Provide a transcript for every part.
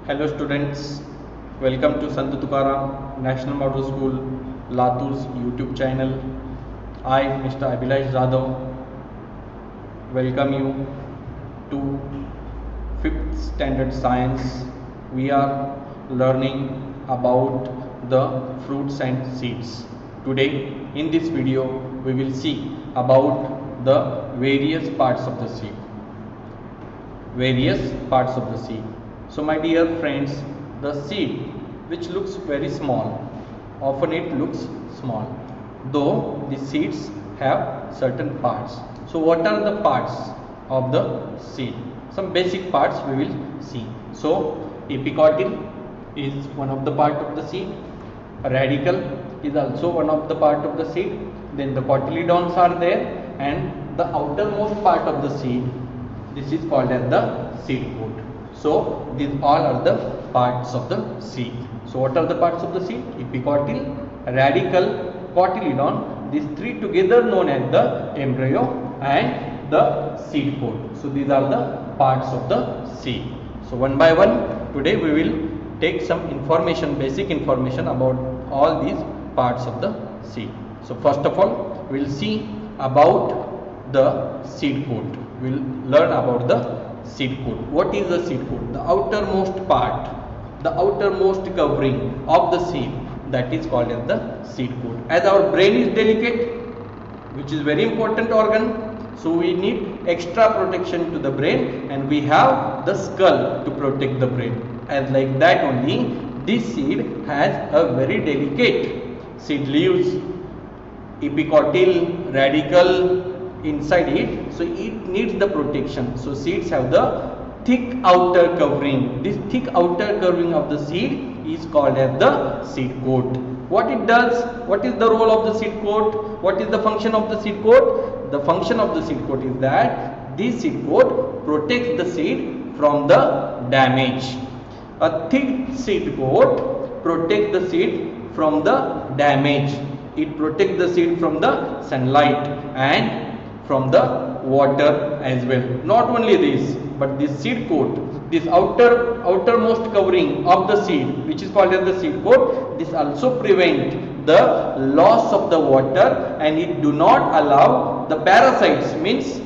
Hello students, welcome to Sant Tukaram National Model School, Latur's YouTube channel. I, Mr. Abhilash Jadhav, welcome you to 5th Standard Science. We are learning about the fruits and seeds. Today in this video we will see about the various parts of the seed. So my dear friends, the seed which looks very small, often it looks small, though the seeds have certain parts. So what are the parts of the seed? Some basic parts we will see. So epicotyl is one of the part of the seed. A radicle is also one of the part of the seed. Then the cotyledons are there, and the outermost part of the seed, this is called as the seed coat. So these all are the parts of the seed. So what are the parts of the seed? Epicotyl, radicle, cotyledon. These three together known as the embryo and the seed coat. So these are the parts of the seed. So one by one today we will take some information, basic information about all these parts of the seed. So first of all we will see about the seed coat. We will learn about the seed coat. What is the seed coat? The outermost part, the outermost covering of the seed, that is called as the seed coat. As our brain is delicate, which is very important organ, so we need extra protection to the brain, and we have the skull to protect the brain. And like that only, this seed has a very delicate seed leaves, epicotyl, radicle inside it, so it needs the protection. So seeds have the thick outer covering. This thick outer covering of the seed is called as the seed coat. What it does? What is the role of the seed coat? What is the function of the seed coat? The function of the seed coat is that this seed coat protects the seed from the damage. A thick seed coat protects the seed from the damage. It protects the seed from the sunlight and from the water as well. Not only this, but this seed coat, this outermost covering of the seed, which is called as the seed coat, this also prevent the loss of the water, and it do not allow the parasites. Means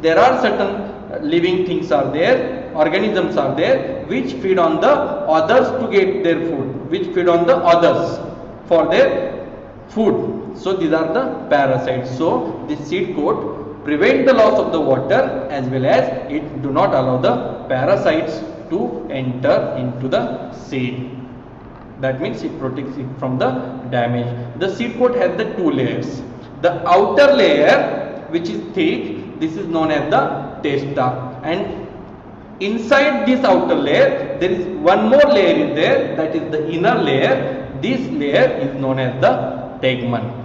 there are certain living things are there, organisms are there, which feed on the others to get their food, which feed on the others for their food. So these are the parasites. So this seed coat prevent the loss of the water, as well as it do not allow the parasites to enter into the seed. That means it protects it from the damage. The seed coat has the two layers. The outer layer, which is thick, this is known as the testa, and inside this outer layer there is one more layer is there, that is the inner layer. This layer is known as the tegmen.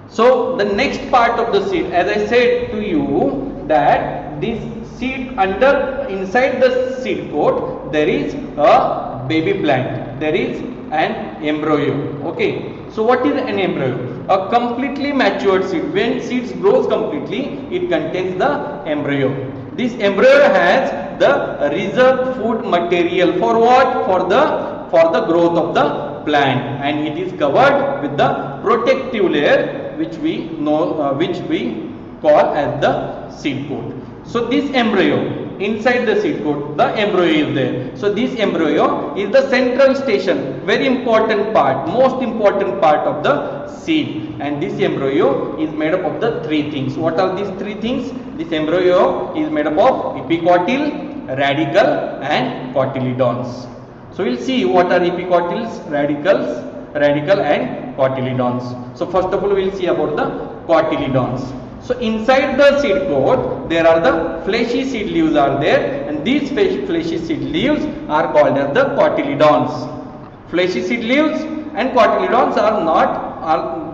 So the next part of the seed, as I said to you, that this seed inside the seed coat there is a baby plant, there is an embryo. Okay, so what is an embryo? A completely matured seed. When seeds grows completely, it contains the embryo. This embryo has the reserved food material for what? For the growth of the plant, and it is covered with the protective layer, which we know, which we call as the seed coat. So this embryo, inside the seed coat, the embryo is there. So this embryo is the central station, very important part, most important part of the seed. And this embryo is made up of the three things. What are these three things? This embryo is made up of epicotyl, radicle and cotyledons. So we'll see what are epicotyls, radicle and cotyledons. So first of all we will see about the cotyledons. So inside the seed coat there are the fleshy seed leaves are there, and these fleshy seed leaves are called as the cotyledons. Fleshy seed leaves and cotyledons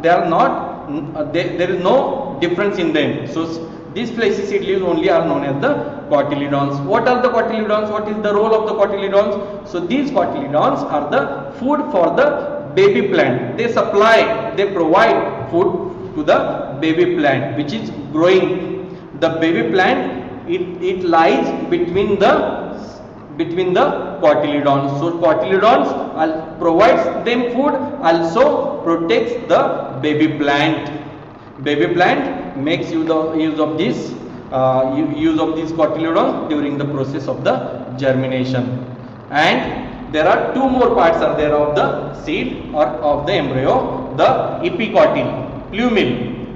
there is no difference in them. So these fleshy seed leaves only are known as the cotyledons. What are the cotyledons? What is the role of the cotyledons? So these cotyledons are the food for the baby plant. They provide food to the baby plant which is growing. The baby plant, it lies between between the cotyledons. So cotyledons provides them food, also protects the baby plant. Baby plant makes use of this cotyledon during the process of the germination. And there are two more parts are there of the seed or of the embryo: the epicotyl, plumule.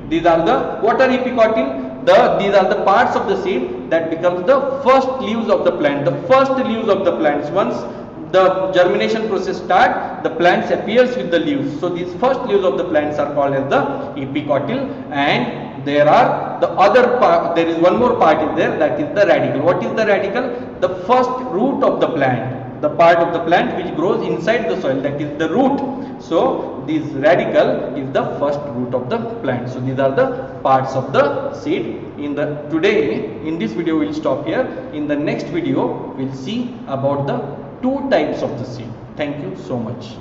These are the, what are epicotyl? These are the parts of the seed that becomes the first leaves of the plant. The first leaves of the plants, once the germination process start, the plants appears with the leaves. So these first leaves of the plants are called as the epicotyl. And there are the other part, there is one more part is there, that is the radicle. What is the radicle? The first root of the plant, the part of the plant which grows inside the soil, that is the root. So this radicle is the first root of the plant. So these are the parts of the seed. In this video we will stop here. In the next video we will see about the two types of the seed. Thank you so much.